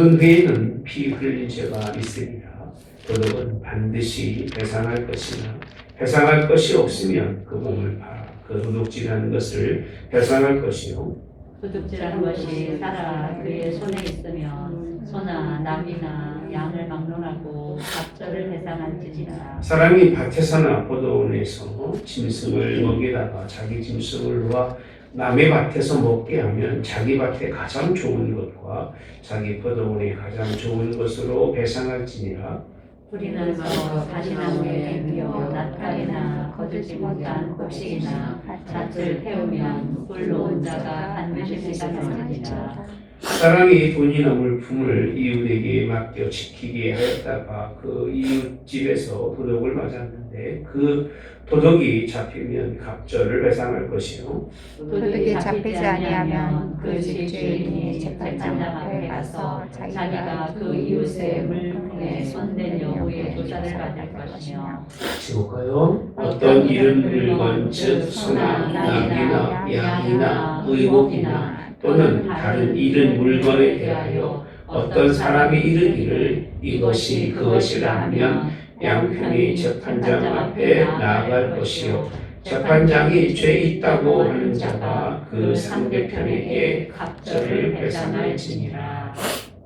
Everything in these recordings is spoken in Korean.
모든 회에는 피 흘린 죄가 있으리라. 도덕은 반드시 배상할 것이나 배상할 것이 없으면 그 몸을 팔아 그 도둑질하는 것을 배상할 것이요. 도둑질하는 것이 살아 그의 손에 있으면 소나 나귀나 양을 막론하고 갑절을 배상할지니라. 사람이 밭에서나 포도원에서 짐승을 먹이다가 자기 짐승을 놓아 남의 밭에서 먹게 하면 자기 밭에 가장 좋은 것과 자기 포도원에 가장 좋은 것으로 배상할지니라. 불이 나서 가시나무에 피어 낫갈이나 거두지 못한 곡식이나 잣을 태우면 불로 온 자가 반드시 배상할지니라. 사람이 돈이나 물품을 이웃에게 맡겨 지키게 하였다가 그 이웃 집에서 도둑을 맞았는데 그 도둑이 잡히면 갑절을 배상할 것이요. 도둑이 잡히지 아니하면 그 집주인이 재판장 앞에 가서 자기가 그 이웃의 물품에 손댄 여부의 조사를 받을 것이며. 같이 볼까요? 어떤 이른 물건 즉 소나 나귀나 양이나 의복이나 또는 다른 이른 물건에 대하여 어떤 사람이 이르기를 이것이 그것이라 하면 양편이 재판장 앞에 나아갈 것이요 재판장이 죄 있다고 하는 자가 그 상대편에게 갑절을 배상할지니라.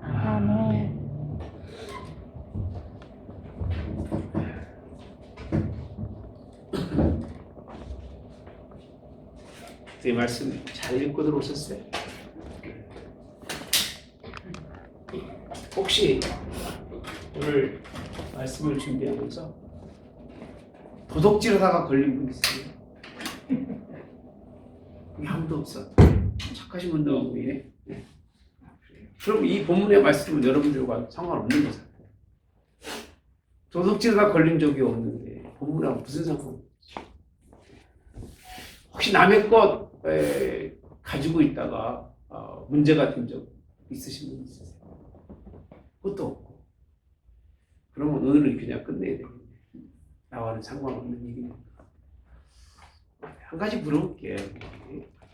아멘. 이 말씀 잘 읽고 들어오셨어요? 혹시 오늘 말씀을 준비하면서 도둑질하다가 걸린 분 있어요? 아무도 없어. 착하신 분도 없고 이래. 네. 그럼 이 본문의 말씀은 여러분들과 상관없는 거잖아요. 도둑질하다 걸린 적이 없는데 본문하고 무슨 상관이죠? 혹시 남의 것 가지고 있다가 문제가 된 적 있으신 분 있으세요? 그것도 없고. 그러면 오늘은 그냥 끝내야 되겠네. 나와는 상관없는 일이니까. 한 가지 물어볼게요.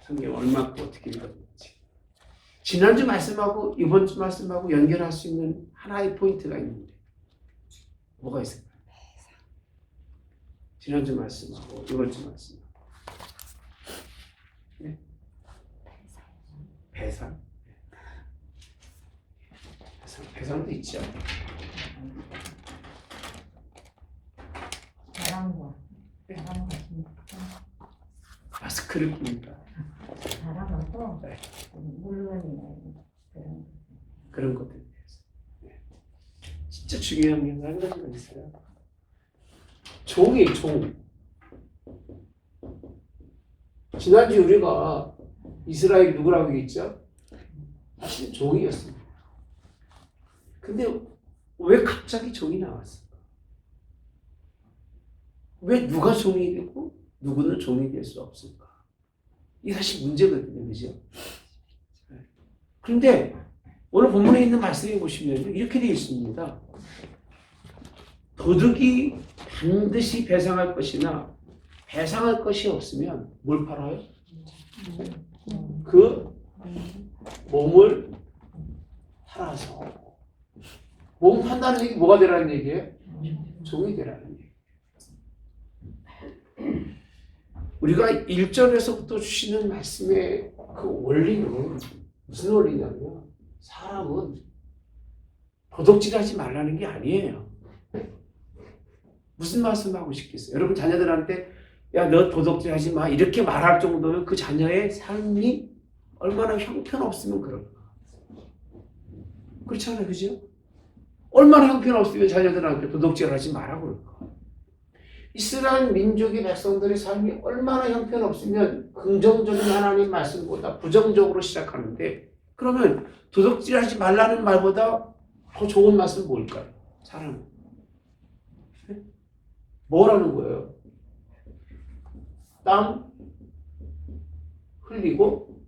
성경 얼마큼 어떻게 읽었는지. 지난주 말씀하고 이번 주 말씀하고 연결할 수 있는 하나의 포인트가 있는데 뭐가 있을까요? 지난주 말씀하고 이번 주 말씀하고. 네? 배상. 배상도 있죠. 사랑과 마스크를 굽니다. 사랑하고 네. 물건이나 그런 것들에 대해서. 네. 진짜 중요한 게 한 가지가 있어요. 종이에요, 종. 지난주 우리가 이스라엘 누구라고 얘기했죠? 사실 종이었습니다. 근데 왜 갑자기 종이 나왔을까? 왜 누가 종이 되고 누구는 종이 될 수 없을까? 이게 사실 문제거든요, 그죠? 그런데 오늘 본문에 있는 말씀에 보시면 이렇게 되어 있습니다. 도둑이 반드시 배상할 것이나 배상할 것이 없으면 뭘 팔아요? 그 몸을 팔아서. 몸 판다는 얘기 뭐가 되라는 얘기예요? 종이 되라는 얘기. 우리가 1절에서부터 주시는 말씀의 그 원리는 무슨 원리냐면 사람은 도둑질하지 말라는 게 아니에요. 무슨 말씀하고 싶겠어요? 여러분 자녀들한테 야, 너 도둑질하지 마 이렇게 말할 정도면 그 자녀의 삶이 얼마나 형편없으면 그럴까? 그렇잖아요, 그죠? 얼마나 형편없으면 자녀들한테 도둑질하지 마라 그럴까? 이스라엘 민족의 백성들의 삶이 얼마나 형편없으면 긍정적인 하나님 말씀보다 부정적으로 시작하는데 그러면 도둑질하지 말라는 말보다 더 좋은 말씀은 뭘까요? 사람. 뭐라는 거예요? 땀 흘리고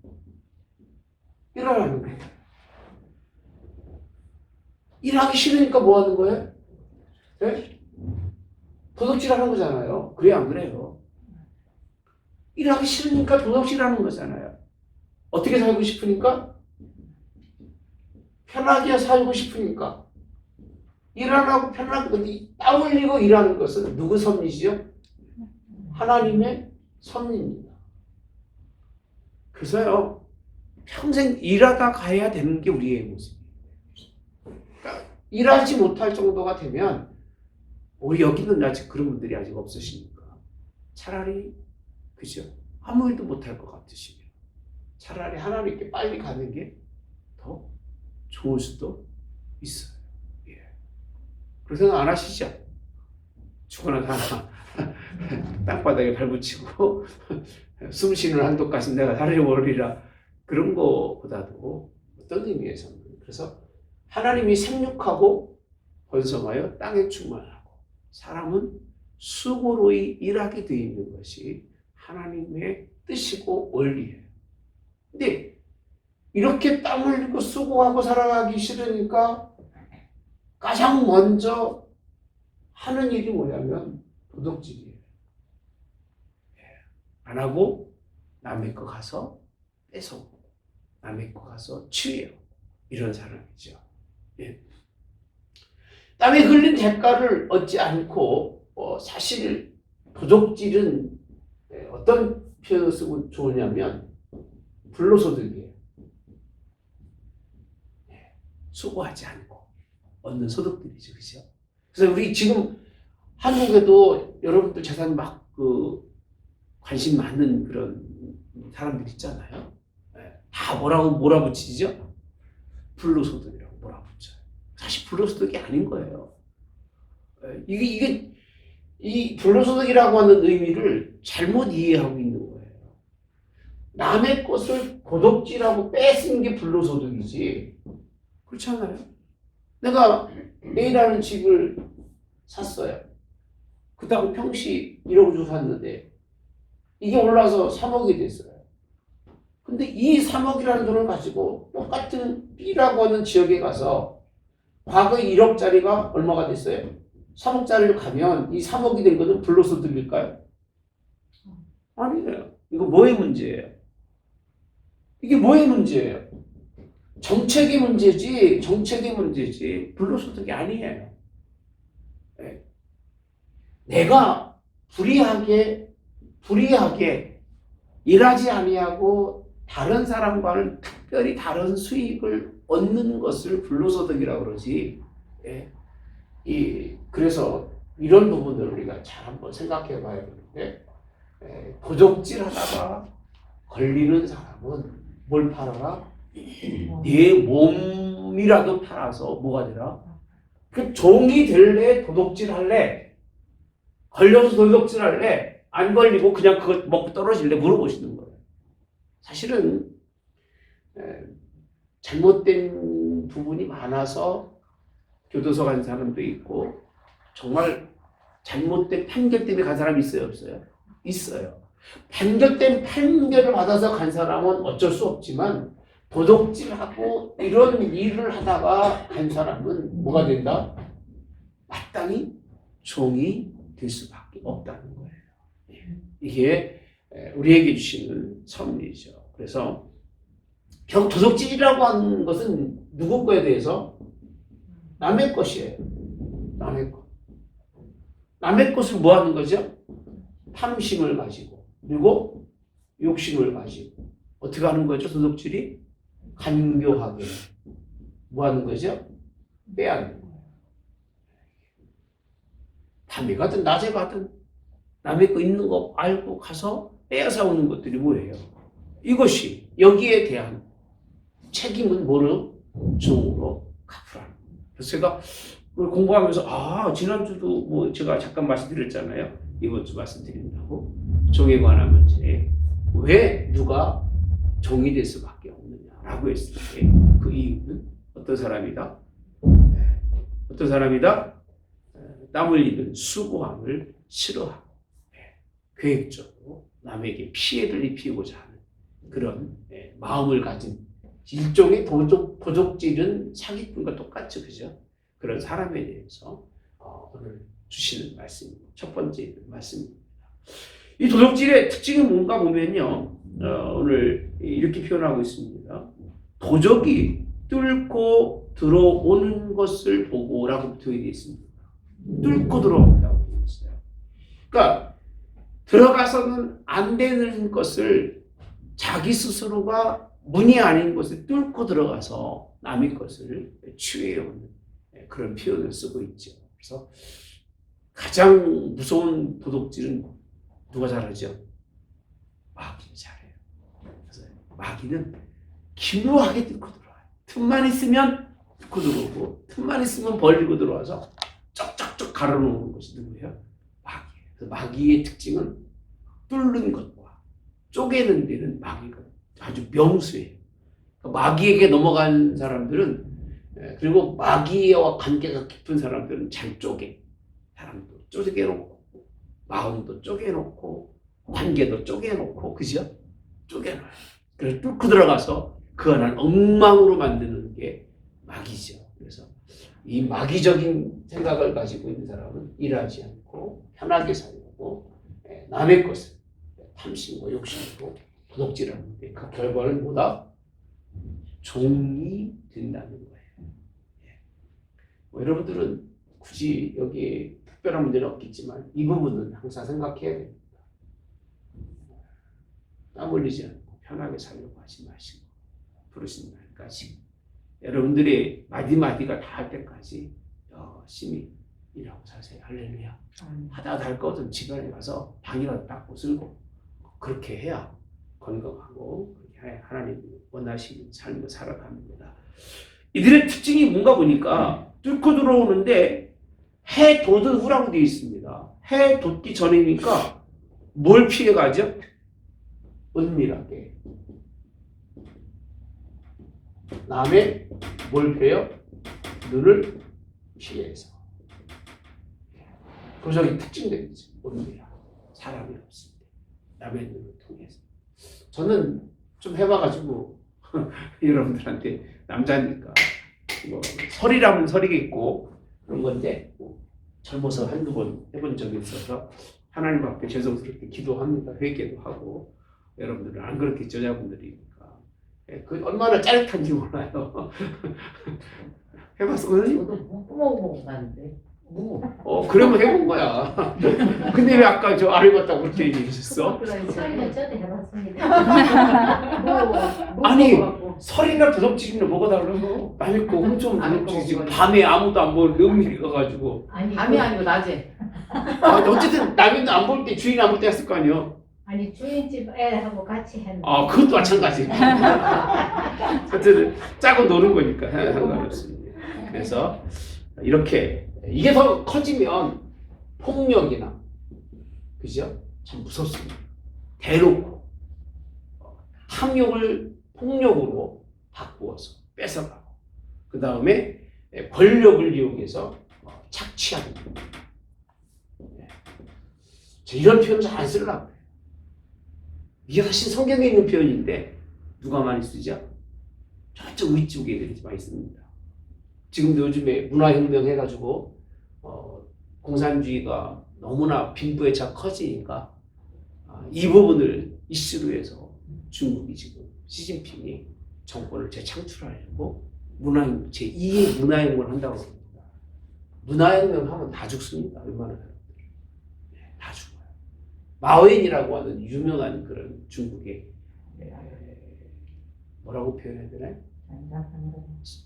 일하라는 거예요. 일하기 싫으니까 뭐 하는 거예요? 네? 도둑질하는 거잖아요. 그래 안 그래요? 일하기 싫으니까 도둑질하는 거잖아요. 어떻게 살고 싶으니까? 편하게 살고 싶으니까 일 안 하고 편하게 땀 흘리고 일하는 것은 누구 섭리지요? 하나님의 섭리입니다. 그래서요 평생 일하다 가야 되는 게 우리의 모습이에요. 그러니까 일하지 못할 정도가 되면 우리 여기는 아직 그런 분들이 아직 없으시니까 차라리 그죠? 아무 일도 못할 것 같으시면 차라리 하나님께 빨리 가는 게 더 좋을 수도 있어요. 예. 그런 생각 안 하시죠? 죽어나 사나 땅바닥에 발붙이고 숨 쉬는 한도까지 내가 살아오리라 그런 거보다도 어떤 의미에서는 그래서 하나님이 생육하고 번성하여 땅에 충만하고 사람은 수고로 일하게 되어 있는 것이 하나님의 뜻이고 원리예요. 근데 이렇게 땀 흘리고 수고하고 살아가기 싫으니까 가장 먼저 하는 일이 뭐냐면 도둑질이에요. 안 하고 남의 거 가서 뺏어오고 남의 거 가서 취해요. 이런 사람이죠. 예. 땀에 흘린 대가를 얻지 않고 사실 도둑질은 어떤 표현을 쓰고 좋으냐면 불로소득이에요. 수고하지 않고 얻는 소득들이죠. 그죠? 그래서 우리 지금 한국에도 여러분들 재산 막 관심 많은 그런 사람들 있잖아요. 다 뭐라고 몰아붙이죠? 불로소득이라고 몰아붙여요. 사실 불로소득이 아닌 거예요. 이 불로소득이라고 하는 의미를 잘못 이해하고 있는 거예요. 남의 것을 도둑질하고 뺏은 게 불로소득이지. 그렇지 않아요? 내가 A라는 집을 샀어요. 그 다음 평시 1억 주고 샀는데 이게 올라서 3억이 됐어요. 근데 이 3억이라는 돈을 가지고 똑같은 B라고 하는 지역에 가서 과거 1억짜리가 얼마가 됐어요? 3억짜리로 가면 이 3억이 된 것은 불로소득일까요? 아니에요. 이거 뭐의 문제예요? 이게 뭐의 문제예요? 정책의 문제지 불로소득이 아니에요. 네. 내가 불의하게 일하지 아니하고 다른 사람과는 특별히 다른 수익을 얻는 것을 불로소득이라고 그러지. 예. 그래서 이런 부분을 우리가 잘 한번 생각해 봐야 되는데 도적질 하다가 걸리는 사람은 뭘 팔아라? 내 몸이라도 팔아서 뭐가 되라? 그 종이 될래? 도둑질 할래? 걸려서 도둑질 할래? 안 걸리고 그냥 그거 먹고 떨어질래? 물어보시는 거예요. 사실은 잘못된 부분이 많아서 교도소 간 사람도 있고 정말 잘못된 판결 때문에 간 사람이 있어요? 없어요? 있어요. 판결된 판결을 받아서 간 사람은 어쩔 수 없지만 도둑질하고 이런 일을 하다가 간 사람은 뭐가 된다? 마땅히 종이 될 수밖에 없다는 거예요. 이게 우리에게 주시는 선물이죠. 그래서 결국 도둑질이라고 하는 것은 누구 거에 대해서? 남의 것이에요. 남의 것. 남의 것을 뭐 하는 거죠? 탐심을 가지고 그리고 욕심을 가지고 어떻게 하는 거죠? 도둑질이? 간교하게 뭐 하는 거죠? 빼앗는 거예요. 밤에 가든 낮에 가든 남의 거 있는 거 알고 가서 빼앗아 오는 것들이 뭐예요? 이것이 여기에 대한 책임은 뭐로? 종으로 갚으라는 거예요. 그래서 제가 공부하면서 지난주도 뭐 제가 잠깐 말씀드렸잖아요. 이번 주 말씀드린다고 종에 관한 문제 왜 누가 종이 될 수밖에 없느냐라고 했을 때 그 이유는 어떤 사람이다? 땀 흘리는 수고함을 싫어하고 계획적으로 남에게 피해를 입히고자 하는 그런 마음을 가진 일종의 도둑질은 사기꾼과 똑같죠, 그죠? 그런 사람에 대해서 오늘 주시는 말씀, 첫 번째 말씀입니다. 이 도둑질의 특징이 뭔가 보면요, 오늘 이렇게 표현하고 있습니다. 도적이 뚫고 들어오는 것을 보고라고 되어 있습니다. 뚫고 들어온다고 되어 있어요. 그러니까 들어가서는 안 되는 것을 자기 스스로가 문이 아닌 것을 뚫고 들어가서 남의 것을 취해오는 그런 표현을 쓰고 있죠. 그래서 가장 무서운 도둑질은 누가 잘하죠? 마귀가 잘해요. 그래서 마귀는 기묘하게 뚫고 들어와요. 틈만 있으면 뚫고 들어오고 틈만 있으면 벌리고 들어와서 쩍쩍쩍 가로놓는 것이 누구예요? 마귀예요. 그래서 마귀의 특징은 뚫는 것과 쪼개는 데는 마귀가 아주 명수예요. 마귀에게 넘어간 사람들은 그리고 마귀와 관계가 깊은 사람들은 잘 쪼개. 사람도 쪼개놓고 마음도 쪼개놓고 관계도 쪼개놓고 그죠? 쪼개놔요. 그래서 뚫고 들어가서 그 안을 엉망으로 만드는 게 마귀죠. 그래서 이 마귀적인 생각을 가지고 있는 사람은 일하지 않고 편하게 살고 남의 것을 탐심과 욕심으로 도둑질하는데 그 결과는 뭐다? 종이 된다는 거예요. 여러분들은 굳이 여기 특별한 문제는 없겠지만 이 부분은 항상 생각해야 됩니다. 땀 흘리지 않고 편하게 살려고 하지 마시고 부르신 날까지 여러분들의 마디마디가 닿을 때까지 열심히 일하고 사세요. 할렐루야. 하다 할 것은 집안에 가서 방이라도 닦고 쓸고 그렇게 해야 건강하고 그렇게 해야 하나님 원하시는 삶을 살아갑니다. 이들의 특징이 뭔가 보니까 뚫고 들어오는데 해 돋은 후라고 되어 있습니다. 해 돋기 전이니까 뭘 피해가죠? 은밀하게. 남의 뭘 피해요? 눈을 피해서. 그래서 특징되겠죠. 은밀하게. 사람이 없습니다. 남의 눈을 통해서. 저는 좀 해봐가지고 여러분들한테 남자니까 뭐 설이라면 설이겠고 그런 건데 뭐 젊어서 한두 번 해본 적이 있어서 하나님 앞에 죄송스럽게 기도합니다. 회개도 하고 여러분들은 안 그렇겠죠. 여자분들이니까 그 얼마나 짜릿한지 몰라요. 해봤어? 저도 뽀뽀 가는데. 그러면 해본 거야. 근데 왜 아까 저 안 해봤다고 그렇게 얘기하셨어? 저희는 저도 해봤습니다. 아니 설이나 도둑질이나 뭐가 다르고 남의 거 훔쳐오면 도둑질이지 밤에 아무도 안 보는 은밀히 가가지고 밤이 아니고 낮에. 어쨌든 남이 안 볼 때 주인 안 볼 때 했을 거 아니에요. 아니 주인집 애하고 같이 했는데. 그것도 마찬가지. 어쨌든 짜고 노는 거니까 상관없습니다. 그래서 이렇게 이게 더 커지면 폭력이나 그죠? 참 무섭습니다. 대놓고 탐욕을 폭력으로 바꾸어서 뺏어가고 그 다음에 권력을 이용해서 착취하는 겁니다. 이런 표현 잘 안 쓰려고 해요. 이게 사실 성경에 있는 표현인데 누가 많이 쓰죠? 저쪽 위쪽에 애들이 많이 씁니다. 지금도 요즘에 문화혁명 해가지고 공산주의가 너무나 빈부의 차 커지니까 이 부분을 이슈로 해서 중국이 지금 시진핑이 정권을 재창출하려고 제2의 문화혁명을 한다고 합니다. 문화혁명 하면 다 죽습니다. 웬만한 사람들. 다 죽어요. 마오앤이라고 하는 유명한 그런 중국의 뭐라고 표현해야 되나요?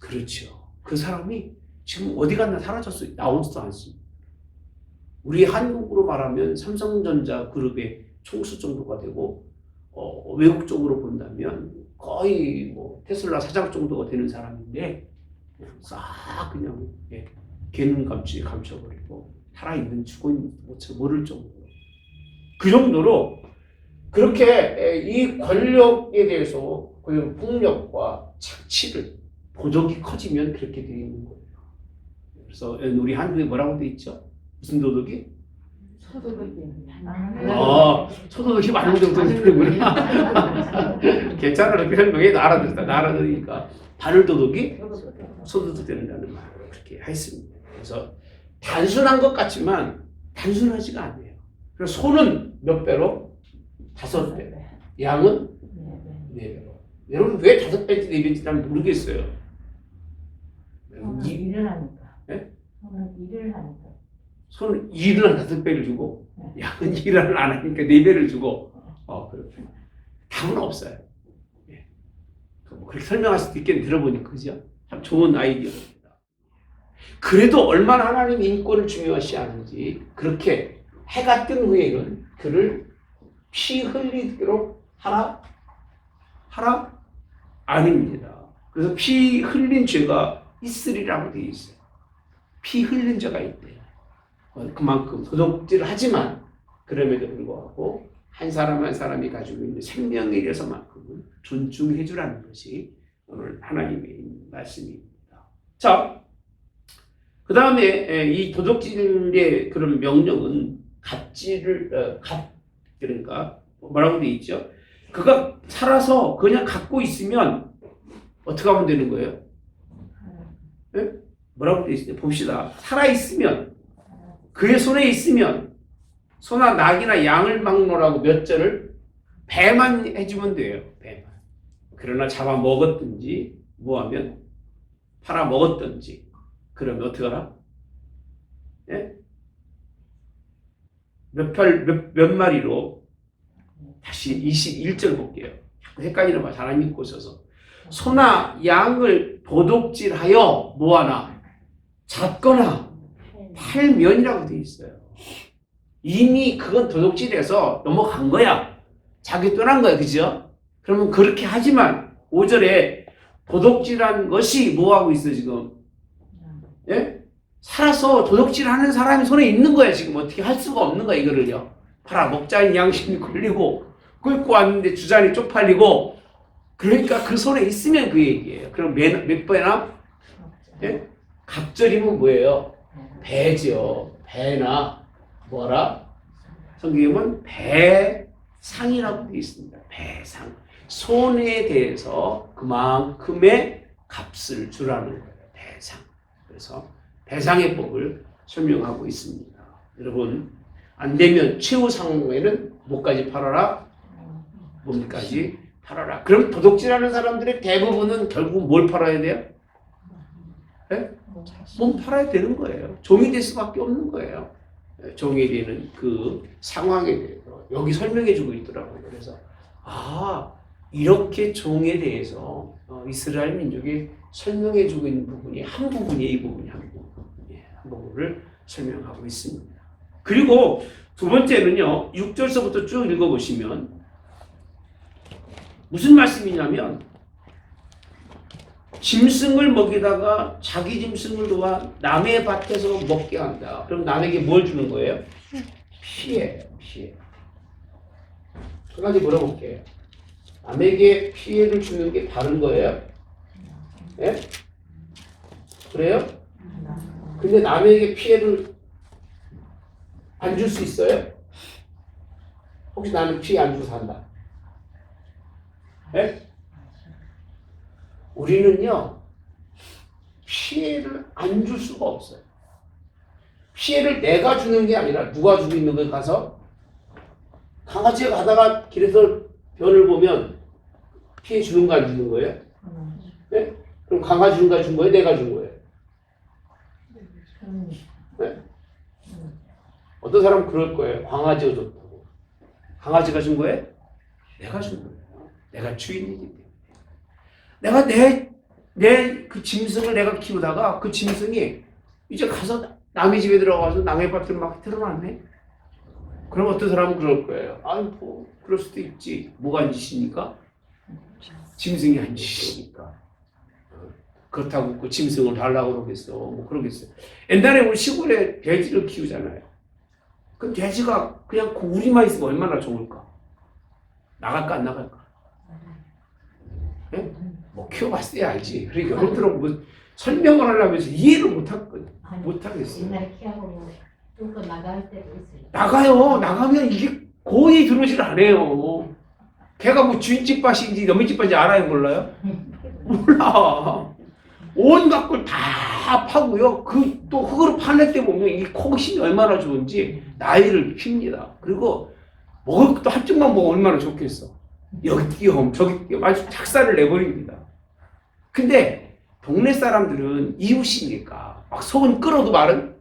그렇죠. 그 사람이 지금 어디 갔나 사라졌어요. 나오지도 않습니다. 우리 한국으로 말하면 삼성전자 그룹의 총수 정도가 되고 외국 쪽으로 본다면 거의 뭐 테슬라 사장 정도가 되는 사람인데 그냥 싹 그냥 개눈 감춰버리고 살아있는 죽은 모를 정도로 그 정도로 그렇게 이 권력에 대해서 그 폭력과 착취를 도덕이 커지면 그렇게 되어 있는 거예요. 그래서 우리 한국에 뭐라고 되어 있죠? 무슨 도덕이? 소도덕이 많은 정도 되는구나. 괜찮아. 그렇게 설명해. 알아들으니까. 바늘도덕이 소도덕 되는다는 말을 그렇게 했습니다. 그래서 단순한 것 같지만 단순하지가 않아요. 그래서 소는 몇 배로? 5배. 양은 4배로. 여러분 왜 5배인지 4배인지 난 모르겠어요. 일을 하니까. 예? 저는 일을 하니까. 손은 일을 한 5배를 주고 양은 일을 안 하니까 4배를 주고 그렇군요. 답은 없어요. 예. 뭐 그렇게 설명할 수도 있겠는데 들어보니까 그죠? 참 좋은 아이디어입니다. 그래도 얼마나 하나님 인권을 중요시 하는지 그렇게 해가 뜬 후에는 그를 피 흘리도록 하라? 아닙니다. 그래서 피 흘린 죄가 있으리라고 되어 있어요. 피 흘린 죄가 있대요. 그만큼 도둑질을 하지만 그럼에도 불구하고 한 사람 한 사람이 가지고 있는 생명에 대해서만큼은 존중해 주라는 것이 오늘 하나님의 말씀입니다. 자, 그 다음에 이 도둑질의 그런 명령은 그러니까 뭐라고 되어 있죠? 그가 살아서 그냥 갖고 있으면 어떻게 하면 되는 거예요? 네? 뭐라고 되어 있어요? 봅시다. 살아있으면 그의 손에 있으면 소나 낙이나 양을 막노라고 몇 절을 배만 해주면 돼요. 배만. 그러나 잡아 먹었든지 뭐하면 팔아 먹었든지 그러면 어떻게 하라? 예? 몇 마리로 다시 21절 볼게요. 자꾸 헷갈리는 말 잘 안 읽고 있어서 소나 양을 도둑질하여 뭐하나 잡거나 팔면이라고 되어 있어요. 이미 그건 도둑질해서 넘어간 거야. 자기 떠난 거야. 그죠? 그러면 그렇게 하지만 5절에 도둑질한 것이 뭐하고 있어 지금? 예? 살아서 도둑질하는 사람이 손에 있는 거야. 지금 어떻게 할 수가 없는 거야. 이거를요. 팔아 먹자는 양심이 걸리고 끌고 왔는데 주잔이 쪽팔리고 그러니까 그 손에 있으면 그 얘기예요. 그럼 몇 배나? 예? 갑절이면 뭐예요? 배죠. 배나 뭐라? 성경에는 배상이라고 되어 있습니다. 배상. 손에 대해서 그만큼의 값을 주라는 거예요. 배상. 그래서 배상의 법을 설명하고 있습니다. 여러분 안 되면 최후상에는 뭐까지 팔아라? 몸까지 팔아라. 그럼 도둑질하는 사람들의 대부분은 결국 뭘 팔아야 돼요? 네? 몸 팔아야 되는 거예요. 종이 될 수밖에 없는 거예요. 종이 되는 그 상황에 대해서 여기 설명해 주고 있더라고요. 그래서 이렇게 종에 대해서 이스라엘 민족이 설명해 주고 있는 부분이 한 부분이에요. 이 부분이 한 부분을 설명하고 있습니다. 그리고 두 번째는요. 6절서부터 쭉 읽어보시면 무슨 말씀이냐면 짐승을 먹이다가 자기 짐승을 도와 남의 밭에서 먹게 한다. 그럼 남에게 뭘 주는 거예요? 피해. 한 가지 물어볼게요. 남에게 피해를 주는 게 바른 거예요? 예? 그래요? 근데 남에게 피해를 안 줄 수 있어요? 혹시 나는 피해 안 주고 산다? 예? 우리는요, 피해를 안 줄 수가 없어요. 피해를 내가 주는 게 아니라 누가 주고 있는 거에 가서 강아지가 가다가 길에서 변을 보면 피해 주는 거 안 주는 거예요? 네? 그럼 강아지 준 거 준 거예요? 내가 준 거예요? 네? 어떤 사람은 그럴 거예요. 강아지가 줬다고. 강아지가 준 거예요? 내가 준 거예요. 내가 주인이기 때문에. 내가 내 그 짐승을 내가 키우다가 그 짐승이 이제 가서 남의 집에 들어가서 남의 밭을 막 틀어놨네? 그럼 어떤 사람은 그럴 거예요. 뭐 그럴 수도 있지. 뭐가 안 짓이니까? 짐승이 안 짓이니까. 그렇다고 그 짐승을 달라고 그러겠어. 뭐 그러겠어요. 옛날에 우리 시골에 돼지를 키우잖아요. 그 돼지가 그냥 우리만 있으면 얼마나 좋을까? 나갈까 안 나갈까? 네? 뭐 키워봤어야 알지. 그러니까 그렇더라고 뭐 설명을 하려면서 이해를 못하겠어요. 옛날에 키하고 뚫고 나갈 때도 있어요. 나가요. 나가면 이게 거의 들어오질 않아요. 걔가 뭐 주인집 밭인지 남의 집 밭인지 알아요? 몰라요? 몰라. 온갖 걸 다 파고요. 그 또 흙으로 파낼 때 보면 이 코심이 얼마나 좋은지 나이를 핍니다. 그리고 먹을 것도 한쪽만 먹으면 얼마나 좋겠어. 여기 뛰어 저기 뛰어 아주 작사를 내버립니다. 근데 동네 사람들은 이웃이니까 막 속은 끓어도 말은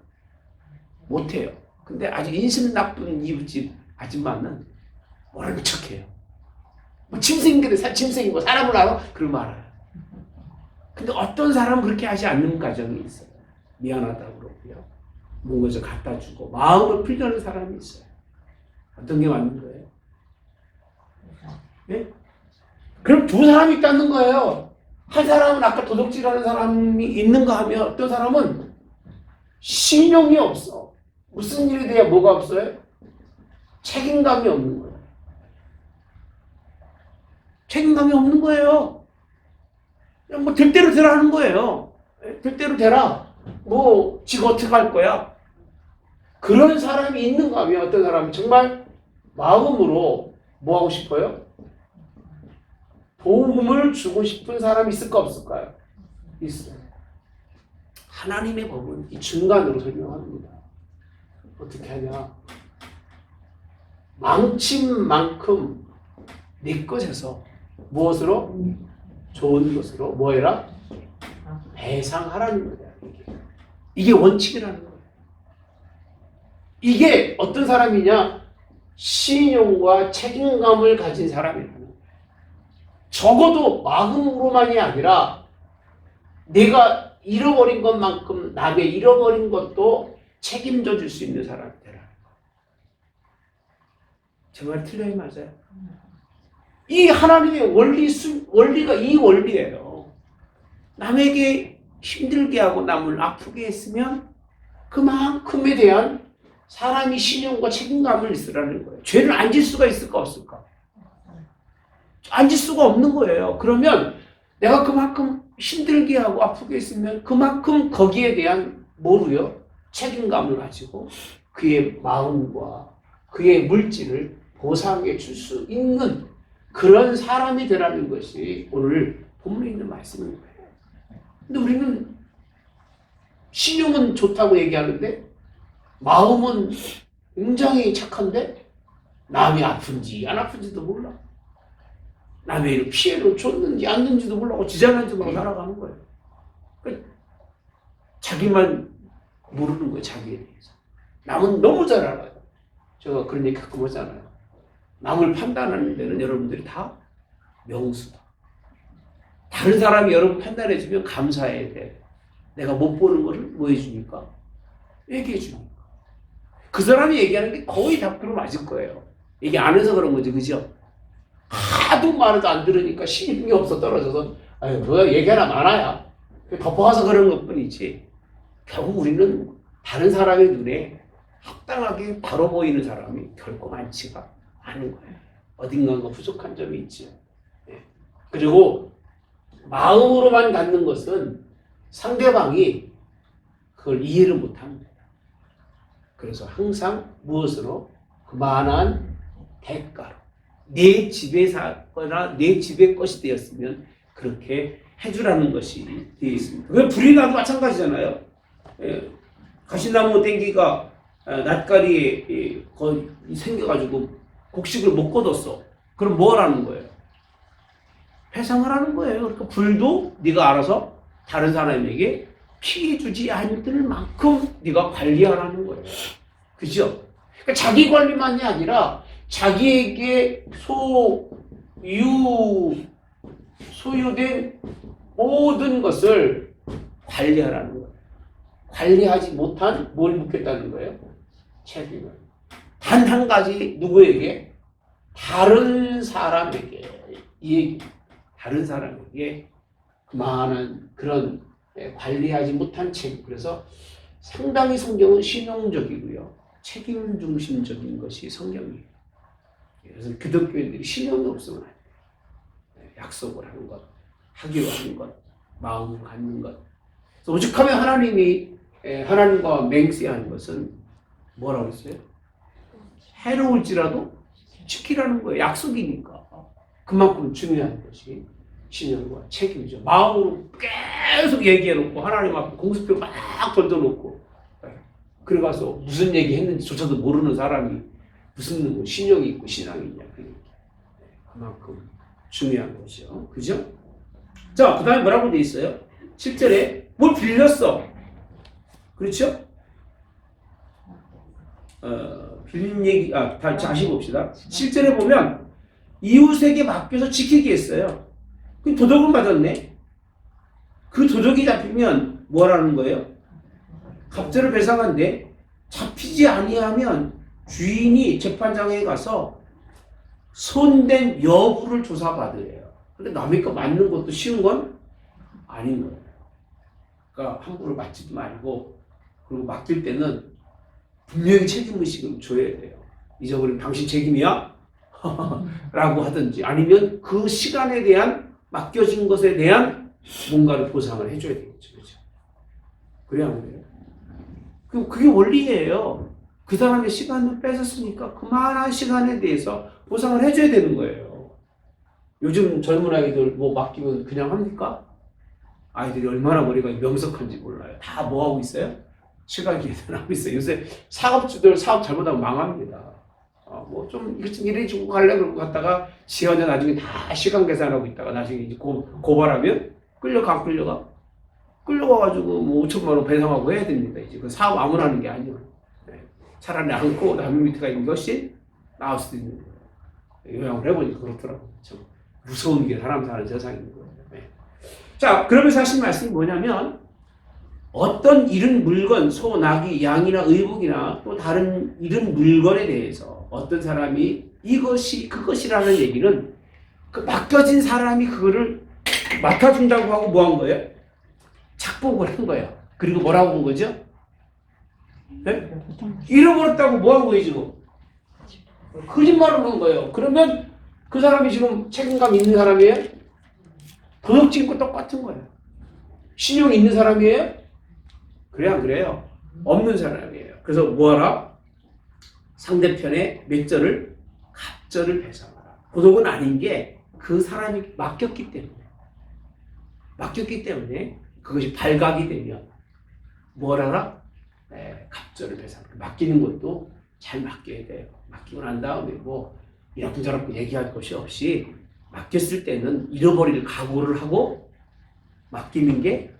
못해요. 근데 아주 인심 나쁜 이웃집 아줌마는 모르는 척해요. 뭐 침생인데 침생이고 사람을 알아? 그러면 알아요. 근데 어떤 사람은 그렇게 하지 않는 가정이 있어요. 미안하다고 그러고요. 뭔가 좀 갖다 주고 마음을 풀려는 사람이 있어요. 어떤 게 맞는 거예요? 네? 그럼 두 사람이 있다는 거예요. 한 사람은 아까 도둑질하는 사람이 있는가 하면 어떤 사람은 신용이 없어. 무슨 일에 대해 뭐가 없어요? 책임감이 없는 거예요. 책임감이 없는 거예요. 그냥 뭐 될 대로 되라 하는 거예요. 될 대로 되라. 뭐 지가 어떻게 할 거야? 그런 사람이 있는가 하면 어떤 사람은 정말 마음으로 뭐 하고 싶어요? 도움을 주고 싶은 사람이 있을까 없을까요? 있어요. 하나님의 법은 이 중간으로 설명합니다. 어떻게 하냐? 망친 만큼 네 것에서 무엇으로? 좋은 것으로 뭐 해라? 배상하라는 거야. 이게 원칙이라는 거예요. 이게 어떤 사람이냐? 신용과 책임감을 가진 사람이라는 거예요. 적어도 마음으로만이 아니라 내가 잃어버린 것만큼 남의 잃어버린 것도 책임져 줄 수 있는 사람이 되라. 제 말 틀려요, 맞아요? 이 하나님의 원리가 이 원리예요. 남에게 힘들게 하고 남을 아프게 했으면 그만큼에 대한 사람이 신용과 책임감을 있으라는 거예요. 죄를 안 질 수가 있을까 없을까? 안 질 수가 없는 거예요. 그러면 내가 그만큼 힘들게 하고 아프게 했으면 그만큼 거기에 대한 뭐로요? 책임감을 가지고 그의 마음과 그의 물질을 보상해 줄 수 있는 그런 사람이 되라는 것이 오늘 본문에 있는 말씀인 거예요. 근데 우리는 신용은 좋다고 얘기하는데 마음은 굉장히 착한데 남이 아픈지 안 아픈지도 몰라. 남의 피해를 줬는지 안 줬는지도 몰라고 지장한지 모르고 살아가는 거예요. 그러니까 자기만 모르는 거예요. 자기에 대해서. 남은 너무 잘 알아요. 제가 그런 얘기 가끔 하잖아요. 남을 판단하는 데는 여러분들이 다 명수다. 다른 사람이 여러분 판단해주면 감사해야 돼. 내가 못 보는 거를 뭐 해주니까? 얘기해주니까. 그 사람이 얘기하는 게 거의 100% 맞을 거예요. 얘기 안 해서 그런 거지, 그죠? 하도 말해도 안 들으니까 신임이 없어 떨어져서 아유, 뭐야 얘기 하나 많아야 덮어가서 그런 것 뿐이지. 결국 우리는 다른 사람의 눈에 합당하게 바로 보이는 사람이 결코 많지가 않은 거예요. 어딘가가 부족한 점이 있죠. 네. 그리고 마음으로만 갖는 것은 상대방이 그걸 이해를 못합니다. 그래서 항상 무엇으로? 그만한 대가로 내 집에 사거나 내 집의 것이 되었으면 그렇게 해주라는 것이 되어 있습니다. 그 불이 나도 마찬가지잖아요. 예. 가시나무 땡기가 낯가리에 생겨가지고 곡식을 못 거뒀어. 그럼 뭘 하는 거예요? 배상을 하는 거예요. 그러니까 불도 네가 알아서 다른 사람에게 피해 주지 않을 만큼 네가 관리하라는 거예요. 그죠? 그러니까 자기 관리만이 아니라 자기에게 소유된 모든 것을 관리하라는 거예요. 관리하지 못한 뭘 묻겠다는 거예요? 책임을. 단 한 가지 누구에게? 다른 사람에게. 이 얘기. 다른 사람에게 그만한 그런 관리하지 못한 책임. 그래서 상당히 성경은 신용적이고요. 책임 중심적인 것이 성경이에요. 그래서 기독교인들이 신용이 없으면 안 돼요. 약속을 하는 것, 하기로 하는 것, 마음을 갖는 것. 그래서 오죽하면 하나님이 하나님과 맹세하는 것은 뭐라고 했어요? 해로울지라도 지키라는 거예요. 약속이니까. 그만큼 중요한 것이 신용과 책임이죠. 마음으로 계속 얘기해놓고 하나님 앞에 공수표 막 던져놓고 그래 가서 무슨 얘기 했는지조차도 모르는 사람이 무슨 신용이 있고 신앙이 있냐. 그만큼 중요한 것이죠. 그죠? 자, 그 다음에 뭐라고 돼 있어요? 7절에 뭘 빌렸어. 그렇죠? 빌린 얘기, 다시 봅시다. 7절에 보면 이웃에게 맡겨서 지키게 했어요. 그 도덕은 받았네. 그 도덕이 잡히면 뭐라는 거예요? 갑절을 배상한데 잡히지 아니하면 주인이 재판장에 가서 손댄 여부를 조사받으래요. 근데 남의 거 맞는 것도 쉬운 건 아닌 거예요. 그러니까 함부로 맞지도 말고, 그리고 맡길 때는 분명히 책임의식을 줘야 돼요. 잊어버리면 당신 책임이야? 라고 하든지, 아니면 그 시간에 대한 맡겨진 것에 대한 뭔가를 보상을 해줘야 되겠죠. 그렇죠? 그래야 안 돼요. 그게 원리예요. 그 사람의 시간을 뺏었으니까 그만한 시간에 대해서 보상을 해줘야 되는 거예요. 요즘 젊은 아이들 뭐 맡기면 그냥 합니까? 아이들이 얼마나 머리가 명석한지 몰라요. 다 뭐 하고 있어요? 시간 계산하고 있어요. 요새 사업주들 사업 잘못하면 망합니다. 뭐 좀 이래 주고 갈래 그러고 갔다가 지연에 나중에 다 시간 계산하고 있다가 나중에 이제 고발하면 끌려가가지고 뭐 5천만 원 배상하고 해야 됩니다. 이제 그 사업 아무나 하는 게 아니에요. 네. 차라리 안고 남의 밑에 가 있는 것이 나을 수도 있는 거예요. 요양을 해보니까 그렇더라고요. 참 무서운 게 사람 사는 세상인 거예요. 네. 자, 그러면서 하신 말씀이 뭐냐면, 어떤 잃은 물건, 소, 나귀, 양이나 의복이나 또 다른 잃은 물건에 대해서 어떤 사람이 이것이 그것이라는 얘기는 그 맡겨진 사람이 그거를 맡아준다고 하고 뭐 한 거예요? 착복을 한 거예요. 그리고 뭐라고 한 거죠? 네? 잃어버렸다고 뭐 한 거예요 지금? 거짓말을 한 거예요. 그러면 그 사람이 지금 책임감 있는 사람이에요? 도덕적인 거 똑같은 거예요. 신용 있는 사람이에요? 그래 안 그래요? 없는 사람이에요. 그래서 뭐하라? 상대편의 몇 절을? 갑절을 배상하라. 도덕은 아닌 게 그 사람이 맡겼기 때문에 그것이 발각이 되면 뭐라라? 갑절을 배상. 맡기는 것도 잘 맡겨야 돼요. 맡기고 난 다음에 뭐 이렇게 얘기할 것이 없이 맡겼을 때는 잃어버릴 각오를 하고 맡기는 게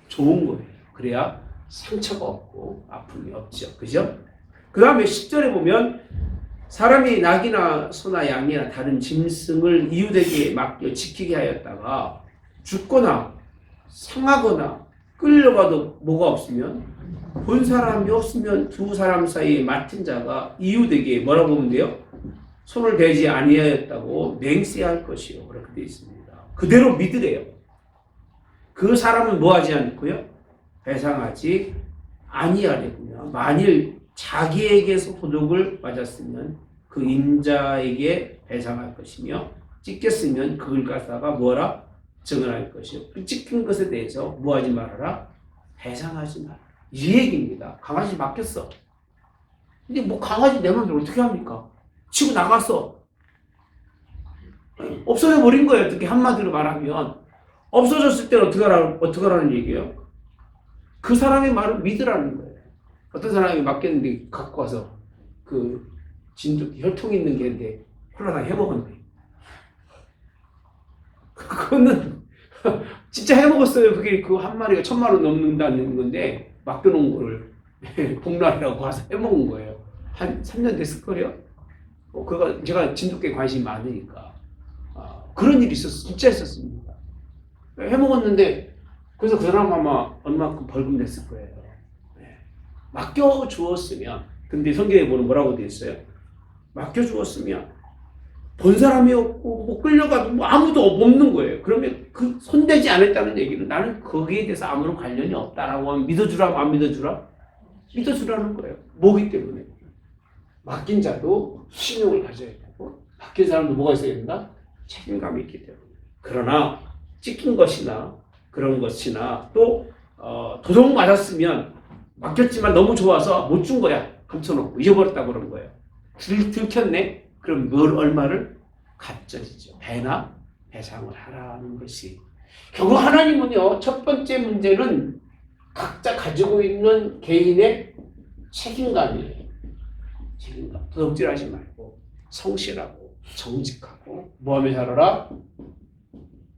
좋은 거예요. 그래야 상처가 없고 아픔이 없죠. 그죠? 그 다음에 10절에 보면 사람이 낙이나 소나 양이나 다른 짐승을 이웃에게 맡겨 지키게 하였다가 죽거나 상하거나 끌려가도 뭐가 없으면, 본 사람이 없으면 두 사람 사이에 맡은 자가 이웃에게 뭐라고 보면 돼요? 손을 대지 아니하였다고 맹세할 것이요. 그렇게 되어 있습니다. 그대로 믿으래요. 그 사람은 뭐하지 않고요? 배상하지 아니하려고요. 만일 자기에게서 도둑을 맞았으면 그 임자에게 배상할 것이며, 찢겼으면 그걸 갖다가 뭐라? 증언할 것이요. 그 찢긴 것에 대해서 뭐하지 말아라? 배상하지 말아라. 이 얘기입니다. 강아지 맡겼어. 근데 뭐 강아지 내 맘대로 어떻게 합니까? 치고 나갔어. 없어져 버린 거예요. 어떻게 한마디로 말하면. 없어졌을 때는 어떻게 하라는 얘기예요? 그 사람의 말을 믿으라는 거예요. 어떤 사람이 맡겼는데 갖고 와서 그 혈통 있는 개인데 콜라당 해먹었네. 그거는 진짜 해먹었어요. 그게 그 한 마리가 1,000만 원 넘는다는 건데 맡겨놓은 거를 복날이라고 가서 해먹은 거예요. 한 3년 됐을걸요? 그거 제가 진돗개 관심이 많으니까. 그런 일이 진짜 있었습니다. 해먹었는데, 그래서 그 사람 아마 얼마큼 벌금 냈을 거예요. 맡겨주었으면, 근데 성경에 보면 뭐라고 되어 있어요? 맡겨주었으면, 본 사람이 없고, 뭐 끌려가도 뭐 아무도 없는 거예요. 그러면 그 손대지 않았다는 얘기는 나는 거기에 대해서 아무런 관련이 없다라고 하면 믿어주라, 안 믿어주라? 믿어주라는 거예요. 뭐기 때문에. 맡긴 자도 신용을 가져야 되고, 맡긴 사람도 뭐가 있어야 된다? 책임감이 있기 때문에. 그러나 찍힌 것이나 그런 것이나 또 도둑 맞았으면 맡겼지만 너무 좋아서 못 준 거야. 감춰놓고 잊어버렸다 그런 거예요. 들켰네? 그럼 뭘 얼마를? 갑절이죠. 배나 배상을 하라는 것이. 결국 하나님은요, 첫 번째 문제는 각자 가지고 있는 개인의 책임감이에요. 책임감. 도둑질하지 말고 성실하고 정직하고 뭐하며 살아라?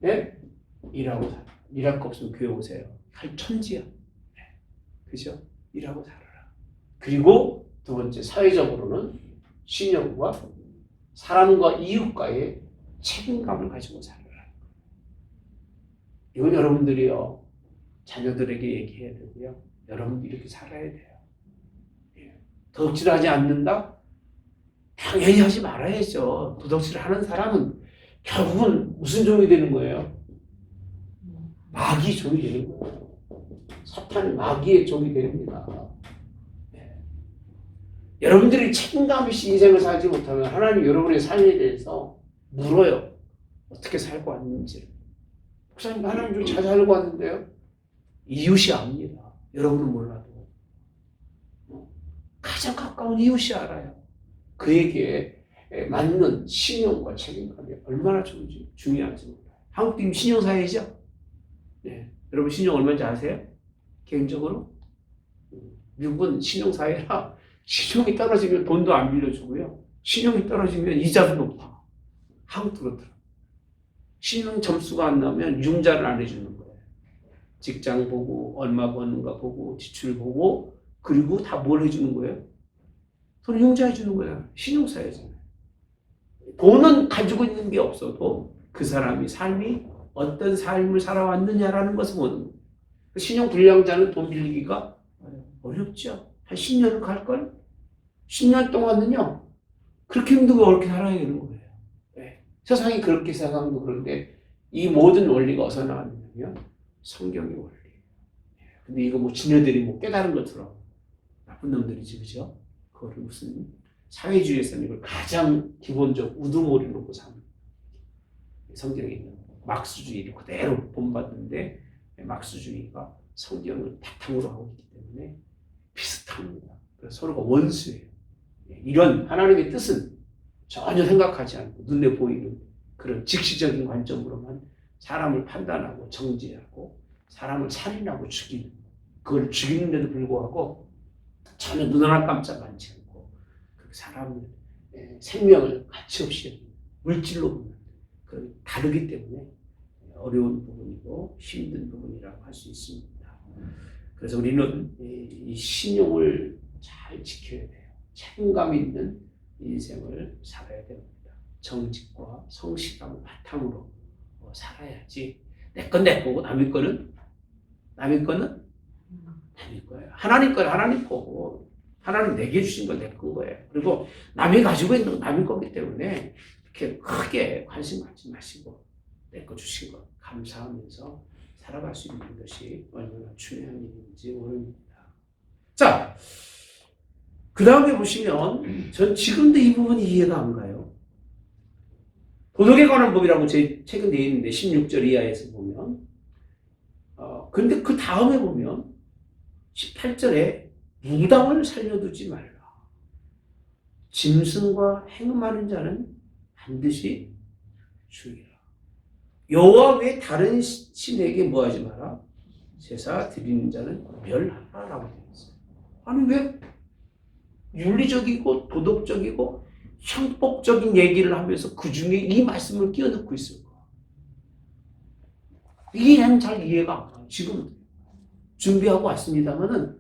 예? 일하고 살아. 일할 거 없으면 교회 오세요. 할 천지야. 그죠? 일하고 살아라. 그리고 두 번째, 사회적으로는 신용과 사람과 이웃과의 책임감을 가지고 살아라. 이건 여러분들이요, 자녀들에게 얘기해야 되고요. 여러분도 이렇게 살아야 돼요. 도덕질하지 않는다? 당연히 하지 말아야죠. 도덕질을 하는 사람은 결국은 무슨 종이 되는 거예요? 마귀 종이 되는 거예요. 사탄 마귀의 종이 됩니다. 여러분들이 책임감 없이 인생을 살지 못하면 하나님 여러분의 삶에 대해서 물어요. 어떻게 살고 왔는지. 목사님, 하나님 좀 잘 살고 왔는데요? 이웃이 압니다. 여러분은 몰라도. 가장 가까운 이웃이 알아요. 그에게 맞는 신용과 책임감이 얼마나 중요한지 몰라요. 한국도 이미 신용사회죠? 네. 여러분 신용 얼마인지 아세요? 개인적으로? 미국은 신용사회라 신용이 떨어지면 돈도 안 빌려주고요. 신용이 떨어지면 이자도 높아. 한국도 그렇더라고요. 신용 점수가 안 나오면 융자를 안 해주는 거예요. 직장 보고 얼마 버는가 보고 지출 보고 그리고 다 뭘 해주는 거예요? 돈 융자해 주는 거야. 신용사회잖아요. 돈은 가지고 있는 게 없어도 그 사람이 삶이 어떤 삶을 살아왔느냐라는 것을 보는 거예요. 신용 불량자는 돈 빌리기가 어렵죠. 한 10년은 갈걸? 10년 동안은요, 그렇게 힘들고 어렵게 살아야 되는 거예요. 네. 세상이 그렇게 세상도 그런데 이 모든 원리가 어디서 나왔냐면 성경의 원리. 근데 이거 뭐 지네들이 뭐 깨달은 것처럼 나쁜 놈들이지, 그죠? 그거를 무슨 사회주의에서는 이걸 가장 기본적 우두머리 놓고 사는 성경에 있는 막수주의를 그대로 본받는데 막수주의가 성경을 바탕으로 하고 있기 때문에 비슷합니다. 그래서 서로가 원수예요. 이런 하나님의 뜻은 전혀 생각하지 않고 눈에 보이는 그런 직시적인 관점으로만 사람을 판단하고 정죄하고 사람을 살인하고 죽이는, 그걸 죽이는데도 불구하고 전혀 눈 하나 깜짝 않지 않고 사람의 생명을 가치없이 여기는, 물질로 보는 그 다르기 때문에 어려운 부분이고 힘든 부분이라고 할 수 있습니다. 그래서 우리는 이 신용을 잘 지켜야 돼요. 책임감 있는 인생을 살아야 됩니다. 정직과 성실함을 바탕으로 살아야지 내 건 내 거고 남의 거는 남의 거예요. 하나님 거는 하나님 거고 하나님 내게 주신 건 내 거예요. 그리고 남이 가지고 있는 건 남의 거기 때문에 이렇게 크게 관심 갖지 마시고 내 거 주신 거 감사하면서 살아갈 수 있는 것이 얼마나 중요한 일인지 모릅니다. 자, 그 다음에 보시면 전 지금도 이 부분이 이해가 안 가요. 도덕에 관한 법이라고 제 책은 되어 있는데 16절 이하에서 보면 근데 그 다음에 보면 18절에 무당을 살려두지 말라. 짐승과 행음하는 자는 반드시 죽이라. 여호와 외에 다른 신에게 뭐하지 마라. 제사 드리는 자는 멸하라라고 되어 있어요. 아니 왜 윤리적이고 도덕적이고 형법적인 얘기를 하면서 그 중에 이 말씀을 끼워넣고 있을까? 이게 난 잘 이해가 안 가요. 지금 준비하고 왔습니다만은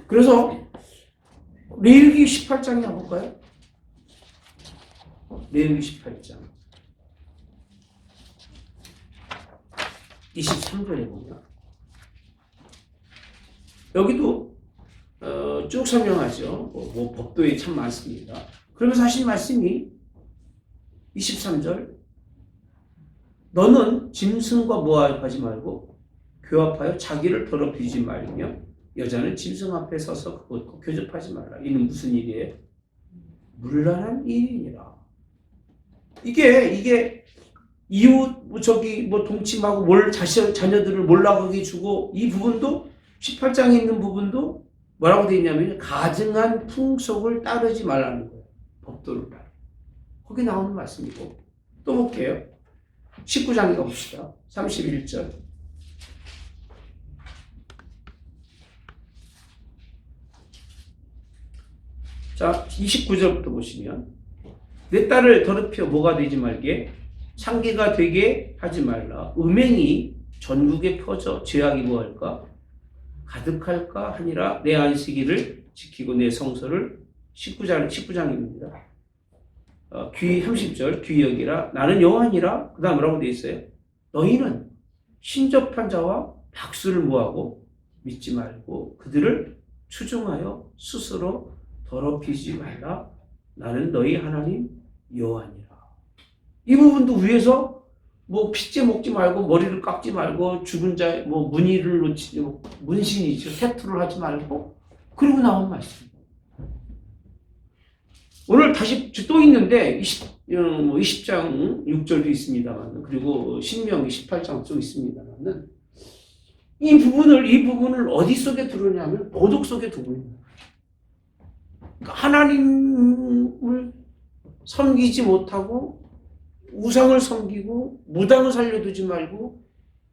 그래서 레위기 18장에 가볼까요? 레위기 18장 23절에 보면 여기도 쭉 설명하죠. 뭐 법도에 참 많습니다. 그러면서 하신 말씀이 23절 너는 짐승과 모함하지 말고 교합하여 자기를 더럽히지 말며 여자는 짐승 앞에 서서 그것과 교접하지 말라. 이는 무슨 일이에요? 문란한 일이니라. 이게 이웃 뭐 동침하고 자녀들을 몰락하게 주고 이 부분도 18장에 있는 부분도 뭐라고 되어 있냐면 가증한 풍속을 따르지 말라는 거예요. 법도를 따르. 거기 나오는 말씀이고 또 볼게요. 19장에 가봅시다. 31절. 자, 29절부터 보시면 내 딸을 더럽혀 뭐가 되지 말게 창기가 되게 하지 말라. 음행이 전국에 퍼져 죄악이 뭐할까? 가득할까 하니라. 내 안식일을 지키고 내 성서를 19장입니다. 귀 30절 귀 여기라 나는 여호와니라. 그 다음 뭐라고 되어 있어요? 너희는 신접한 자와 박수를 모하고 믿지 말고 그들을 추종하여 스스로 더럽히지 말라. 나는 너희 하나님 여호와니라. 이 부분도 위에서 뭐 핏째 먹지 말고 머리를 깎지 말고 죽은 자의 뭐 문의를 놓치지 문신이죠. 태투를 하지 말고 그리고 나온 말씀. 오늘 다시 또 있는데 20장 6절도 있습니다만 그리고 신명 18장 또 있습니다만 이 부분을 어디 속에 두느냐면 도덕 속에 두고 있는 거예요. 그러니까 하나님을 섬기지 못하고 우상을 섬기고 무당을 살려두지 말고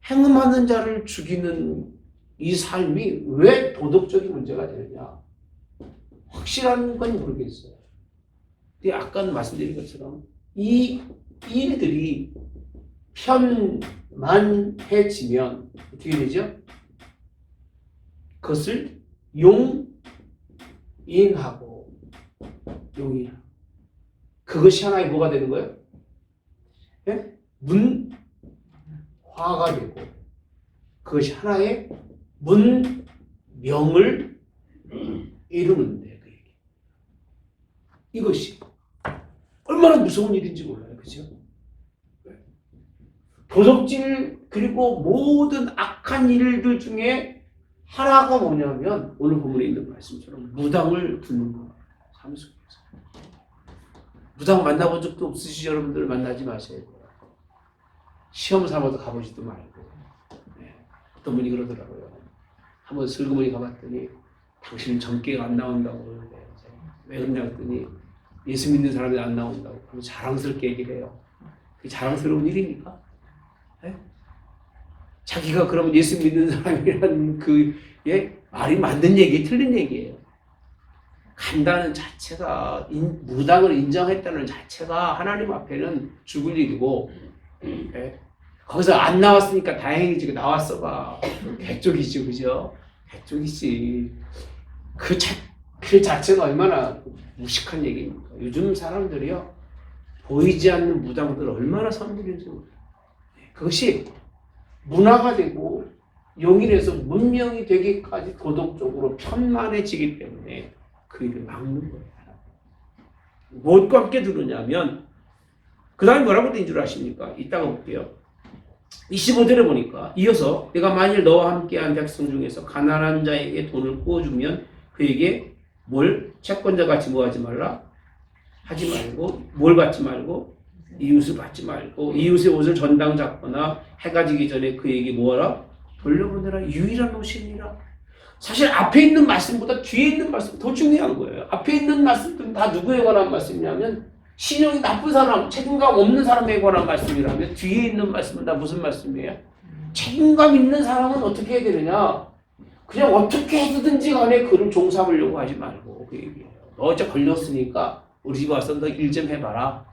행음하는 자를 죽이는 이 삶이 왜 도덕적인 문제가 되느냐? 확실한 건 모르겠어요. 근데 아까 말씀드린 것처럼 이 일들이 편만해지면 어떻게 되죠? 그것을 용인하고 그것이 하나의 뭐가 되는 거예요? 예? 문화가 되고 그것이 하나의 문명을 이루는데 이것이 얼마나 무서운 일인지 몰라요. 그죠? 도덕질 그리고 모든 악한 일들 중에 하나가 뭐냐면 오늘 본문에 있는 말씀처럼 무당을 두는 거예요. 삶 속에서. 무당 만나본 적도 없으시죠? 여러분들 만나지 마세요. 시험 삼아서 가보지도 말고. 네. 어떤 분이 그러더라고요. 한번 슬그머니 가봤더니 당신은 점괘가 안 나온다고 그러는데 왜 그러냐 했더니 예수 믿는 사람이 안 나온다고. 그럼 자랑스럽게 얘기를 해요. 그게 자랑스러운 일입니까? 네? 자기가 그러면 예수 믿는 사람이라는 말이 맞는 얘기, 틀린 얘기예요. 간다는 자체가 무당을 인정했다는 자체가 하나님 앞에는 죽을 일이고 네? 거기서 안 나왔으니까 다행이지. 나왔어 봐. 개쪽이지, 그죠? 개쪽이지. 그 자체가 얼마나 무식한 얘기입니까? 요즘 사람들이요 보이지 않는 무당들 얼마나 선물인지 몰라요. 그것이 문화가 되고 용인해서 문명이 되기까지 도덕적으로 편만해지기 때문에 그 일을 막는 거예요. 무엇과 함께 두느냐면 그 다음에 뭐라고 된 줄 아십니까? 이따가 볼게요. 25절에 보니까 이어서 내가 만일 너와 함께한 백성 중에서 가난한 자에게 돈을 구워주면 그에게 뭘 채권자 같이 뭐 하지 말라? 하지 말고 뭘 받지 말고 이웃을 받지 말고 이웃의 옷을 전당 잡거나 해가 지기 전에 그에게 뭐하라? 돌려보내라. 유일한 옷이니라. 사실 앞에 있는 말씀보다 뒤에 있는 말씀이 더 중요한 거예요. 앞에 있는 말씀들은 다 누구에 관한 말씀이냐면 신용이 나쁜 사람, 책임감 없는 사람에 관한 말씀이라면 뒤에 있는 말씀은 다 무슨 말씀이에요? 책임감 있는 사람은 어떻게 해야 되느냐? 그냥 어떻게 해서든지 간에 그를 종삼으려고 하지 말고 그 얘기예요. 너 어째 걸렸으니까 우리 집 와서 너 일 좀 해봐라.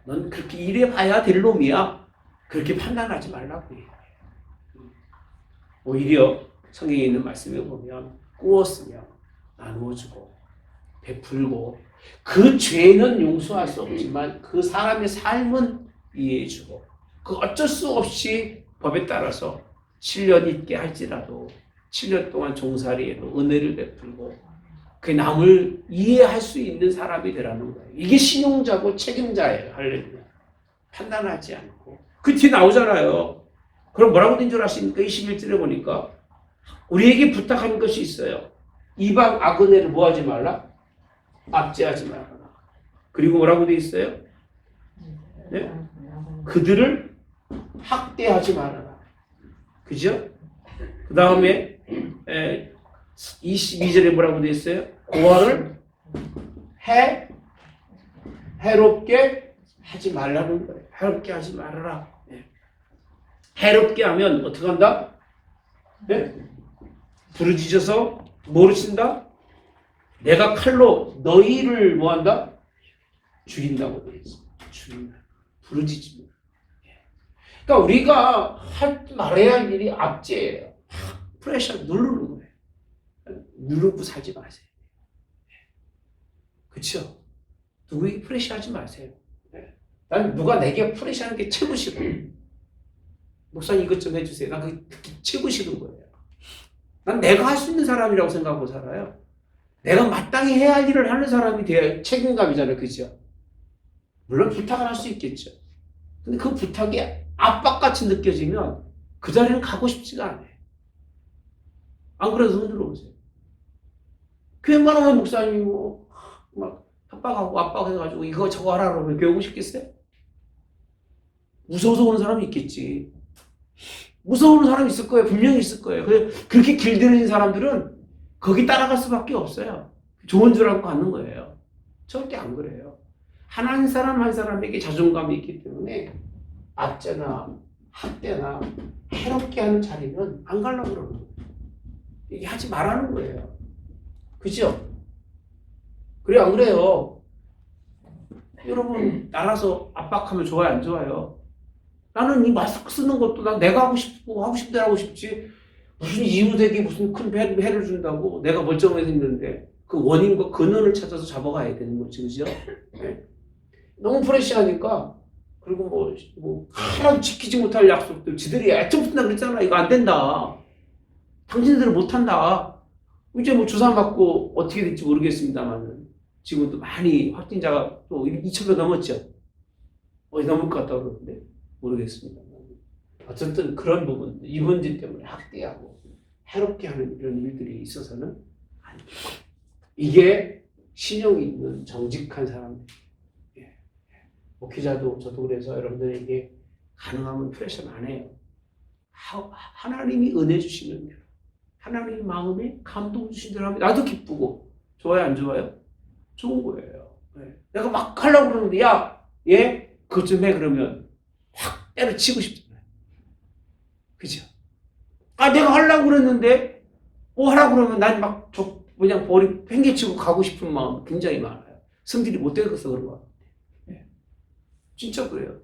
넌 그렇게 일해봐야 될 놈이야. 그렇게 판단하지 말라고 얘기해요. 오히려 성경에 있는 말씀에 보면 꾸었으며 나누어주고 베풀고 그 죄는 용서할 수 없지만 그 사람의 삶은 이해해주고 그 어쩔 수 없이 법에 따라서 7년 있게 할지라도 7년 동안 종살이에도 은혜를 베풀고 그 남을 이해할 수 있는 사람이 되라는 거예요. 이게 신용자고 책임자예요. 할렐루야. 판단하지 않고 그 뒤에 나오잖아요. 그럼 뭐라고 된 줄 아십니까? 21절에 보니까 우리에게 부탁하는 것이 있어요. 이방 아그네를 뭐하지 말라? 압제하지 말아라. 그리고 뭐라고 돼 있어요? 네? 그들을 학대하지 말아라. 그죠? 그 다음에 22절에 뭐라고 돼 있어요? 고아를 해롭게 하지 말라는 거예요. 해롭게 하지 말아라. 네. 해롭게 하면 어떻게 한다? 네? 부르짖어서 뭐를 친다? 내가 칼로 너희를 뭐한다? 죽인다고 되어 있습니다. 죽인다. 부르짖습니다. 그러니까 우리가 말해야 할 일이 압제예요. 프레셔 누르는 거예요. 누르고 살지 마세요. 그렇죠? 누구에게 프레셔하지 마세요. 난 누가 내게 프레셔하는 게 최고 싫어. 목사님 이것 좀 해주세요. 난 그게 특히 최고 싫은 거예요. 난 내가 할 수 있는 사람이라고 생각하고 살아요. 내가 마땅히 해야 할 일을 하는 사람이 돼야 책임감이잖아요. 그죠? 물론 부탁을 할 수 있겠죠. 근데 그 부탁이 압박같이 느껴지면 그 자리는 가고 싶지가 않아요. 안 그래도 흔들어 보세요. 웬만하면 목사님이 막 협박하고 압박해가지고 이거 저거 하라 그러면 배우고 싶겠어요? 무서워서 오는 사람이 있겠지. 무서워하는 사람이 있을 거예요. 분명히 있을 거예요. 그렇게 길들여진 사람들은 거기 따라갈 수밖에 없어요. 좋은 줄 알고 가는 거예요. 절대 안 그래요. 한 사람 한 사람에게 자존감이 있기 때문에 압제나 학대나 해롭게 하는 자리는 안 가려고 그러는 거예요. 이게 하지 말라는 거예요. 그죠? 그래 안 그래요? 여러분 나라서 압박하면 좋아요 안 좋아요? 나는 이 마스크 쓰는 것도 난 내가 하고 싶고 하고 싶은 대로 하고 싶지 무슨 이웃에게 무슨 큰 해를 준다고 내가 멀쩡해서 있는데 그 원인과 근원을 찾아서 잡아가야 되는 거지 그죠? 네. 너무 프레시하니까 그리고 하나도 지키지 못할 약속들 지들이 애청푼다 그랬잖아. 이거 안 된다. 당신들은 못한다. 이제 주사 맞고 어떻게 될지 모르겠습니다만 지금도 많이 확진자가 또 2,000명 넘었죠. 어디 넘을 것 같다고 그러는데 모르겠습니다. 어쨌든 그런 부분, 이 문제 때문에 학대하고 해롭게 하는 이런 일들이 있어서는 안 돼요. 이게 신용이 있는 정직한 사람들. 목회자도 저도 그래서 여러분들에게 가능하면 프레셔는 안 해요. 하나님이 은혜 주시는 대로, 하나님의 마음에 감동 주신 대로 하면 나도 기쁘고 좋아요 안 좋아요? 좋은 거예요. 내가 막 하려고 그러는데 얘 그것 좀 해 그러면 확 때려치고 싶잖아요. 그죠? 내가 하려고 그랬는데 뭐 하라고 그러면 난 막 그냥 머리 팽개치고 가고 싶은 마음 굉장히 많아요. 성질이 못 되어서 그런 거 같아요. 진짜 그래요.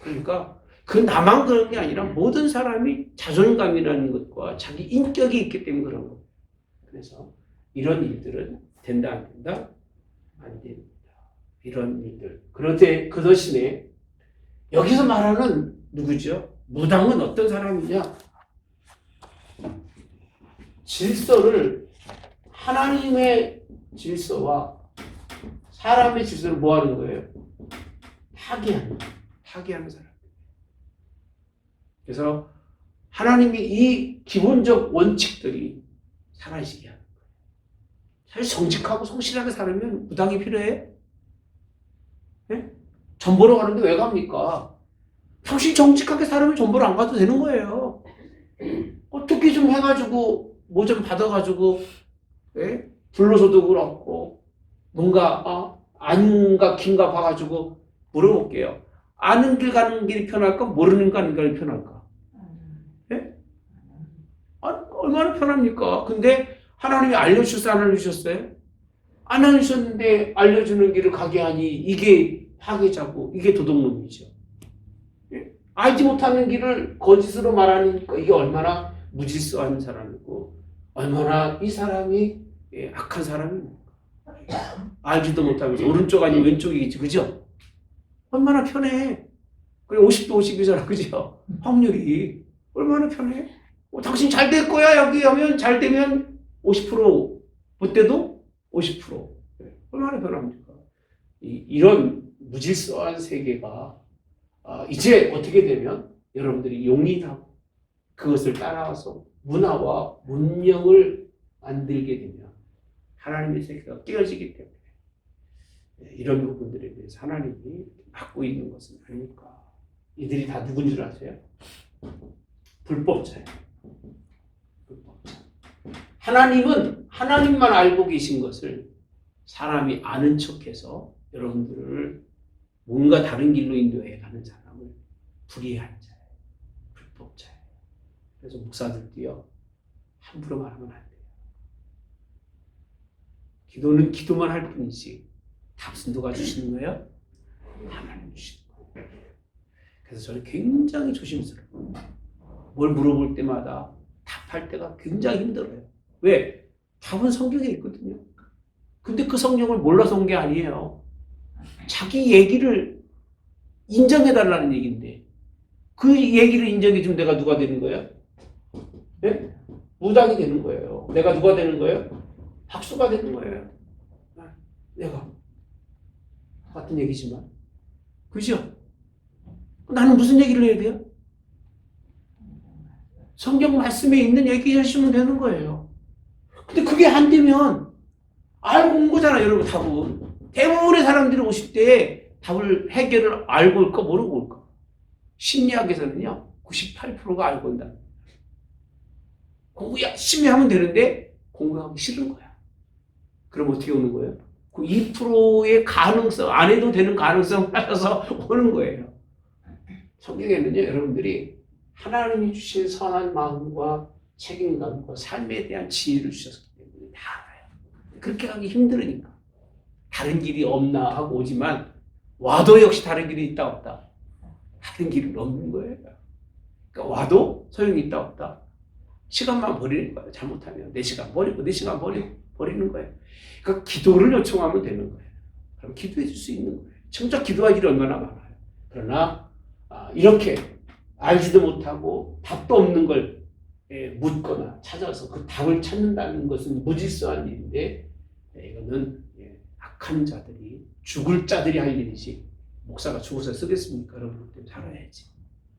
그러니까 그 나만 그런 게 아니라 모든 사람이 자존감이라는 것과 자기 인격이 있기 때문에 그런 거예요. 그래서 이런 일들은 된다 안 된다? 안 됩니다. 이런 일들. 그런데 그 대신에 여기서 말하는 누구죠? 무당은 어떤 사람이냐? 질서를 하나님의 질서와 사람의 질서를 뭐 하는 거예요? 타개하는 사람. 그래서 하나님이 이 기본적 원칙들이 사라지게 하는 거예요. 사실 정직하고 성실하게 살면 무당이 필요해? 네? 전 보러 가는데 왜 갑니까? 당신 정직하게 살면 전 보러 안 가도 되는 거예요. 어떻게 좀 해가지고 뭐 좀 받아가지고 네? 불로소도 그렇고 뭔가 안가 긴가 봐가지고 물어볼게요. 아는 길 가는 길이 편할까? 모르는 가는 길이 편할까? 예? 얼마나 편합니까? 근데 하나님이 알려주셔서 안 알려주셨어요? 안 알려주셨는데 알려주는 길을 가게 하니 이게 파괴자고 이게 도둑놈이죠. 예? 알지 못하는 길을 거짓으로 말하니까 이게 얼마나 무질서한 사람이고 얼마나 이 사람이 악한 사람입니까? 알지도 못하면서 오른쪽 아니면 왼쪽이겠지. 그죠? 얼마나 편해. 그래 50도 50이잖아. 그죠? 확률이 얼마나 편해. 당신 잘 될 거야 여기 하면 잘 되면 50% 못 돼도 50%. 얼마나 편합니까? 이런 무질서한 세계가 이제 어떻게 되면 여러분들이 용인하고 그것을 따라와서 문화와 문명을 만들게 되면 하나님의 세계가 깨어지기 때문에 이런 부분들에 대해서 하나님이 막고 있는 것은 아닙니까? 이들이 다 누군 줄 아세요? 불법자예요. 불법자. 하나님은 하나님만 알고 계신 것을 사람이 아는 척해서 여러분들을 뭔가 다른 길로 인도해 가는 사람을 불의한 자예요. 불법자예요. 그래서 목사들도요 함부로 말하면 안 돼요. 기도는 기도만 할 뿐이지 답은 누가 주시는 거예요? 하나님 주시는 거예요. 그래서 저는 굉장히 조심스러워요. 뭘 물어볼 때마다 답할 때가 굉장히 힘들어요. 왜? 답은 성경에 있거든요. 근데 그 성경을 몰라서 온 게 아니에요. 자기 얘기를 인정해달라는 얘기인데 그 얘기를 인정해주면 내가 누가 되는 거예요? 네? 무당이 되는 거예요. 내가 누가 되는 거예요? 박수가 되는 거예요. 내가 같은 얘기지만 그죠? 나는 무슨 얘기를 해야 돼요? 성경 말씀에 있는 얘기 하시면 되는 거예요. 근데 그게 안 되면 알고 온 거잖아요, 여러분. 답은 대부분의 사람들이 오실 때 답을 해결을 알고 올까 모르고 올까. 심리학에서는요 98%가 알고 온다. 공부 열심히 하면 되는데 공부하기 싫은 거야. 그럼 어떻게 오는 거예요? 그 2%의 가능성, 안 해도 되는 가능성 따라서 오는 거예요. 성경에는요 여러분들이 하나님이 주신 선한 마음과 책임감과 삶에 대한 지혜를 주셨기 때문에 다 알아요. 그렇게 가기 힘들으니까 다른 길이 없나 하고 오지만 와도 역시 다른 길이 있다 없다. 다른 길은 없는 거예요. 그러니까 와도 소용이 있다 없다. 시간만 버리는 거예요. 잘못하면 내 시간 버리고 내 시간 버리는 거예요. 그러니까 기도를 요청하면 되는 거예요. 그럼 기도해 줄 수 있는 거예요. 정작 기도할 일이 얼마나 많아요. 그러나 이렇게 알지도 못하고 답도 없는 걸 묻거나 찾아서 그 답을 찾는다는 것은 무질서한 일인데 이거는 악한 자들이 죽을 자들이 할 일이지 목사가 죽어서 쓰겠습니까? 여러분 때문에 살아야지.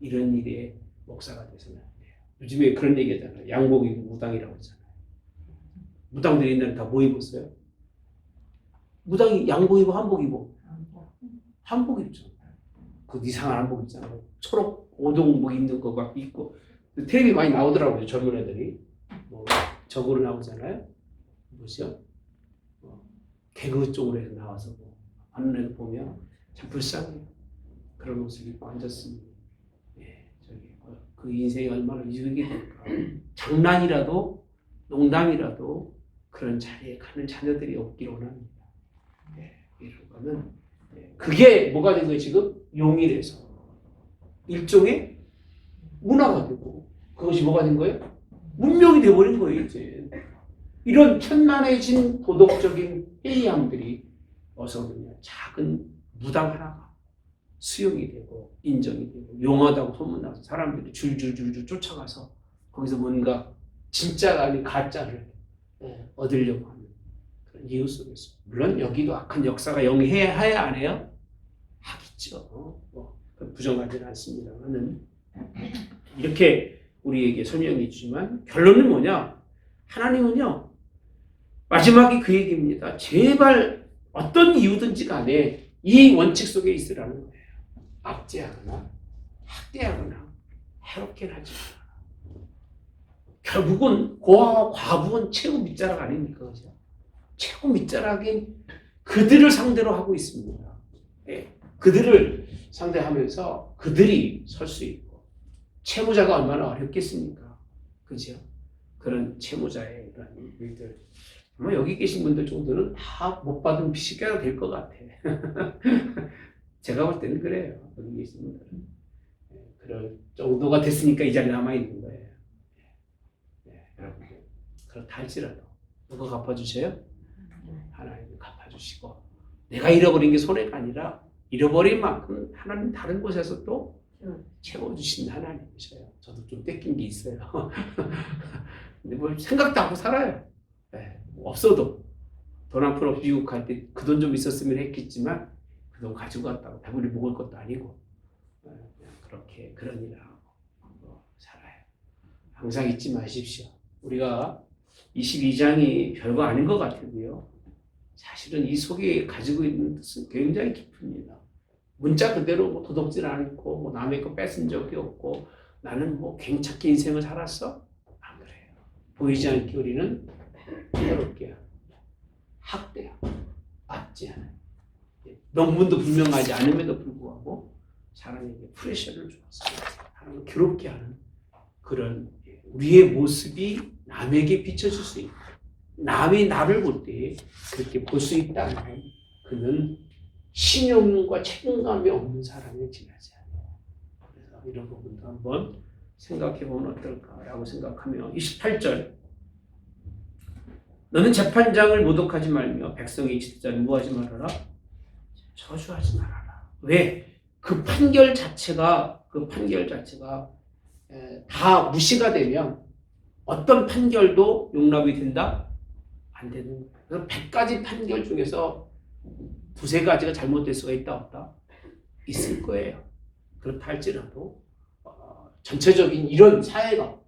이런 일에 목사가 돼서는 안 돼요. 요즘에 그런 얘기 하잖아요. 양복 입고 무당이라고 하잖아요. 무당들이 옛날에 다 뭐 입었어요? 무당이 양복 입고 한복 입어. 한복 입죠. 그 이상한 한복 있잖아요. 초록 오동복 입는 거 막 입고 텔레비 많이 나오더라고요. 젊은 애들이 뭐 저거로 나오잖아요. 뭐죠? 개그 쪽으로 해서 나와서 뭐 하는 애들 보면 참 불쌍해요. 그런 옷을 입고 앉았으니 그 인생이 얼마나 이득이 될까. 장난이라도 농담이라도 그런 자리에 가는 자녀들이 없기를 원합니다. 이런 거는 그게 뭐가 된 거예요 지금? 용일에서 일종의 문화가 되고 그것이 뭐가 된 거예요? 문명이 돼버린 거예요 이제. 이런 편만해진 도덕적인 회의함들이 어서 그냥 작은 무당 하나가 수용이 되고 인정이 되고 용하다고 소문나서 사람들이 줄줄줄줄 쫓아가서 거기서 뭔가 진짜가 아닌 가짜를 얻으려고 하는 그런 이유 속에서 물론 여기도 악한 역사가 영해야 안 해요? 하겠죠. 부정하지는 않습니다만은 이렇게 우리에게 설명해 주지만 결론은 뭐냐? 하나님은요 마지막에 그 얘기입니다. 제발 어떤 이유든지 간에 이 원칙 속에 있으라는 거예요. 압제하거나 학대하거나 해롭게 하지 마라. 결국은 고아와 과부는 최고 밑자락 아닙니까? 그죠? 최고 밑자락인 그들을 상대로 하고 있습니다. 그들을 상대하면서 그들이 설 수 있고 채무자가 얼마나 어렵겠습니까? 그죠? 그런 채무자의 그런 일들 아마 여기 계신 분들 정도는 다 못 받은 빚이 꽤나 될 것 같아. 제가 볼 때는 그래요. 여기 계신 분들은 그럴 정도가 됐으니까 이 자리에 남아있는 거예요. 여러분들 그렇다 할지라도 누가 갚아주세요? 하나님이 갚아주시고 내가 잃어버린 게 손해가 아니라 잃어버린 만큼 하나님 다른 곳에서 또 채워주신 하나님이셔요. 저도 좀 뺏긴 게 있어요. 근데 뭐 생각도 하고 살아요. 없어도 돈 한 푼 없이 미국 갈 때 그 돈 좀 있었으면 했겠지만 그 돈 가지고 갔다고 배불리 먹을 것도 아니고 그냥 그렇게 그런 일을 하고 살아요. 항상 잊지 마십시오. 우리가 22장이 별거 아닌 것 같은데요. 사실은 이 속에 가지고 있는 뜻은 굉장히 깊습니다. 문자 그대로 뭐 도둑질 않고 뭐 남의 거 뺏은 적이 없고 나는 뭐 괜찮게 인생을 살았어? 안 그래요. 보이지 않게 우리는 해롭게 학대하고 압제하는 명분도 분명하지 않음에도 불구하고 사람에게 프레셔를 주어서 사람을 괴롭게 하는 그런 우리의 모습이 남에게 비춰질 수 있고 남이 나를 볼 때 그렇게 볼 수 있다면 그는 신용과 책임감이 없는 사람에 지나지 않아요. 이런 부분도 한번 생각해 보면 어떨까라고 생각하며 28절 너는 재판장을 모독하지 말며 백성의 지도자를 뭐하지 말아라? 저주하지 말아라. 왜? 그 판결 자체가 다 무시가 되면 어떤 판결도 용납이 된다? 안 되는 거예요. 그래서 100가지 판결 중에서 두세 가지가 잘못될 수가 있다 없다? 있을 거예요. 그렇다 할지라도 전체적인 이런 사회가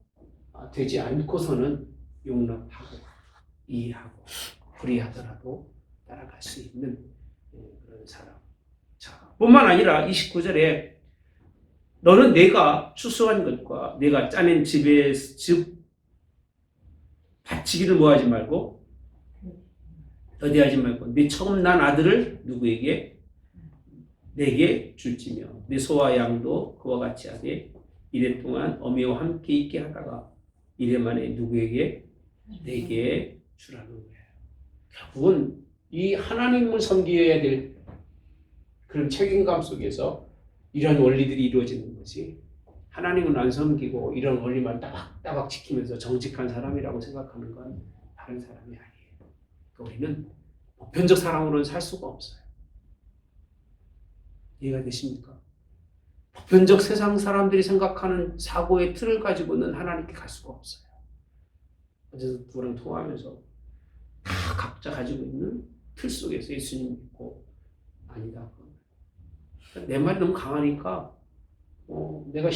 되지 않고서는 용납하고 이해하고 불이하더라도 따라갈 수 있는 그런 사람. 자, 뿐만 아니라 29절에 너는 내가 추수한 것과 내가 짜낸 즉 바치기를 뭐하지 말고 더디하지 말고 네 처음 난 아들을 누구에게? 내게 줄지며 내 소와 양도 그와 같이 하되 이래 동안 어미와 함께 있게 하다가 이래 만에 누구에게? 내게 주라는 거예요. 결국은 이 하나님을 섬겨야 될 그런 책임감 속에서 이런 원리들이 이루어지는 것이 하나님은 안 섬기고 이런 원리만 따박따박 지키면서 정직한 사람이라고 생각하는 건 다른 사람이 아니에요. 우리는 보편적 사랑으로는 살 수가 없어요. 이해가 되십니까? 보편적 세상 사람들이 생각하는 사고의 틀을 가지고는 하나님께 갈 수가 없어요. 어제도 누구랑 통화하면서 다 각자 가지고 있는 틀 속에서 예수님 믿고 아니다. 내 말이 너무 강하니까 내가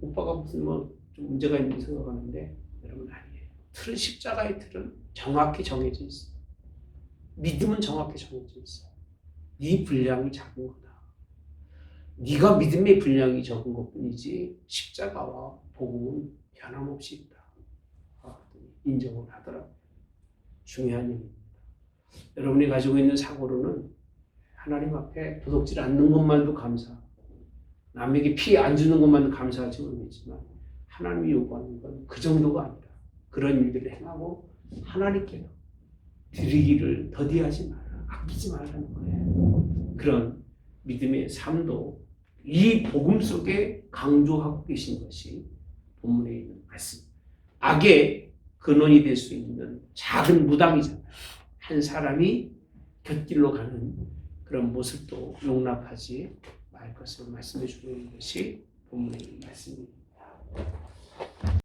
오빠가 무슨 좀 문제가 있는 생각하는데 여러분 아니에요. 틀은 십자가의 틀은 정확히 정해져 있어요. 믿음은 정확히 정해져 있어요. 네 분량이 작은 거다. 네가 믿음의 분량이 적은 것뿐이지 십자가와 복음은 변함없이 있다. 인정을 하더라고요. 중요한 일입니다. 여러분이 가지고 있는 사고로는 하나님 앞에 도둑질 않는 것만도 감사, 남에게 피해 안 주는 것만도 감사할지 모르겠지만 하나님이 요구하는 건 그 정도가 아니라 그런 일들을 행하고 하나님께 드리기를 더디하지 마라, 아끼지 말라는 거예요. 그런 믿음의 삶도 이 복음 속에 강조하고 계신 것이 본문에 있는 말씀. 악의 근원이 될 수 있는 작은 무당이잖아요. 한 사람이 곁길로 가는 그런 모습도 용납하지 말 것을 말씀해 주는 것이 본문의 말씀입니다.